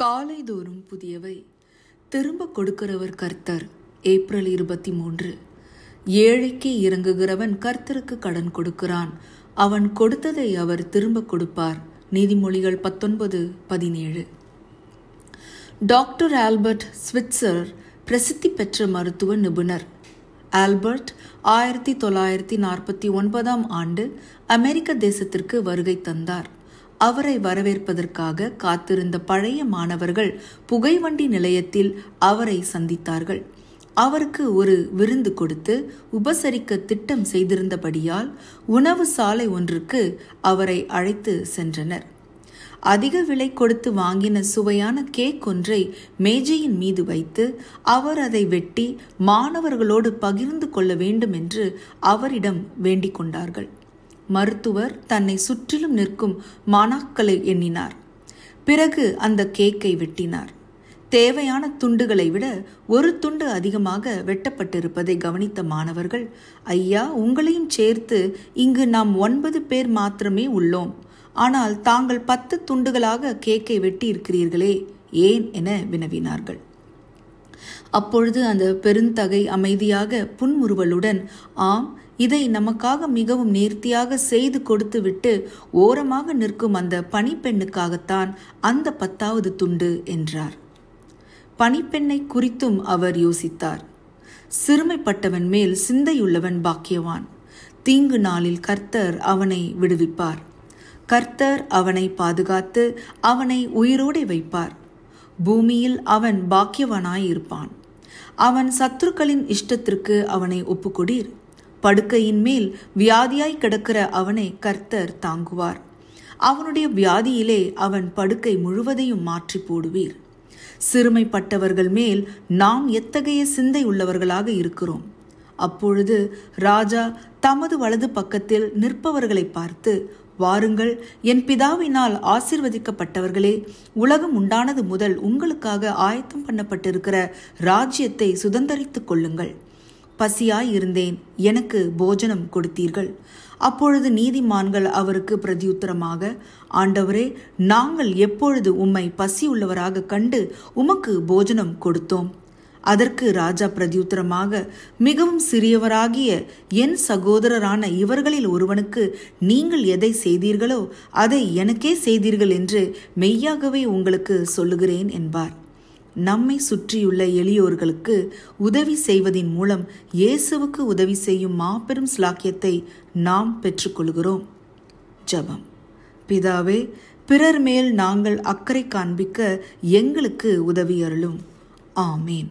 காலைதோறும் புதியவை. திரும்ப கொடுக்கிறவர் கர்த்தர். ஏப்ரல் 23. ஏழைக்கு இறங்குகிறவன் கர்த்தருக்கு கடன் கொடுக்கிறான். அவன் கொடுத்ததை அவர் திரும்ப கொடுப்பார். நீதிமொழிகள் 19:17. டாக்டர் ஆல்பர்ட் ஸ்விட்சர் பிரசித்தி பெற்ற மருத்துவ நிபுணர். ஆல்பர்ட் 1949 ஆண்டு அமெரிக்க தேசத்திற்கு வருகை தந்தார். அவரை வரவேற்பதற்காக காத்திருந்த பழைய மாணவர்கள் புகைவண்டி நிலையத்தில் அவரை சந்தித்தார்கள். அவருக்கு ஒரு விருந்து கொடுத்து உபசரிக்க திட்டம் செய்திருந்தபடியால் உணவு சாலை ஒன்றுக்கு அவரை அழைத்து சென்றனர். அதிக விலை கொடுத்து வாங்கின சுவையான கேக் ஒன்றை மேஜையின் மீது வைத்து அவர் அதை வெட்டி மாணவர்களோடு பகிர்ந்து கொள்ள வேண்டும் என்று அவரிடம் வேண்டிக் கொண்டார்கள். மருத்துவர் தன்னை சுற்றிலும் நிற்கும் மாணாக்களை எண்ணினார். பிறகு அந்த கேக்கை வெட்டினார். தேவையான துண்டுகளை விட ஒரு துண்டு அதிகமாக வெட்டப்பட்டிருப்பதை கவனித்த மாணவர்கள், ஐயா, உங்களையும் சேர்த்து இங்கு நாம் 9 பேர் மாத்திரமே உள்ளோம். ஆனால் தாங்கள் 10 துண்டுகளாக கேக்கை வெட்டி இருக்கிறீர்களே, ஏன் என வினவினார்கள். அப்பொழுது அந்த பெருந்தகை அமைதியாக புன்முறுவலுடன், ஆம், இதை நமக்காக மிகவும் நேர்த்தியாக செய்து கொடுத்து விட்டு ஓரமாக நிற்கும் அந்த பணிப்பெண்ணுக்காகத்தான் அந்த 10வது துண்டு என்றார். பணிப்பெண்ணை குறித்தும் அவர் யோசித்தார். சிறுமைப்பட்டவன் மேல் சிந்தையுள்ளவன் பாக்கியவான். தீங்கு நாளில் கர்த்தர் அவனை விடுவிப்பார். கர்த்தர் அவனை பாதுகாத்து அவனை உயிரோடு வைப்பார். பூமியில் அவன் பாக்கியவானாயிருப்பான். அவன் சத்துருக்களின் இஷ்டத்திற்கு அவனை ஒப்புக்கொடீர். படுக்கையின் மேல் வியாதியாய் கிடக்கிற அவனை கர்த்தர் தாங்குவார். அவனுடைய வியாதியிலே அவன் படுக்கை முழுவதையும் மாற்றி போடுவீர். சிறுமைப்பட்டவர்கள் மேல் நாம் எத்தகைய சிந்தை உள்ளவர்களாக இருக்கிறோம். அப்பொழுது ராஜா தமது வலது பக்கத்தில் நிற்பவர்களை பார்த்து, வாருங்கள், என் பிதாவினால் ஆசீர்வதிக்கப்பட்டவர்களே, உலகம் உண்டானது முதல் உங்களுக்காக ஆயத்தம் பண்ணப்பட்டிருக்கிற ராஜ்யத்தை சுதந்தரித்துக் கொள்ளுங்கள். பசியாய் இருந்தேன், எனக்கு போஜனம் கொடுத்தீர்கள். அப்பொழுது நீதிமான்கள் அவருக்கு பிரதியுத்தரமாக, ஆண்டவரே, நாங்கள் எப்பொழுது உம்மை பசியுள்ளவராக கண்டு உமக்கு போஜனம் கொடுத்தோம்? அதற்கு ராஜா பிரதியுத்தரமாக, மிகவும் சிறியவராகிய என் சகோதரரான இவர்களில் ஒருவனுக்கு நீங்கள் எதை செய்தீர்களோ அதை எனக்கே செய்தீர்கள் என்று மெய்யாகவே உங்களுக்கு சொல்லுகிறேன் என்பார். நம்மை சுற்றியுள்ள எளியோர்களுக்கு உதவி செய்வதின் மூலம் இயேசுவுக்கு உதவி செய்யும் மாபெரும் ஸ்லாக்கியத்தை நாம் பெற்றுக்கொள்கிறோம். ஜெபம். பிதாவே, பிறர் மேல் நாங்கள் அக்கறை காண்பிக்க எங்களுக்கு உதவி அருளும். ஆமேன்.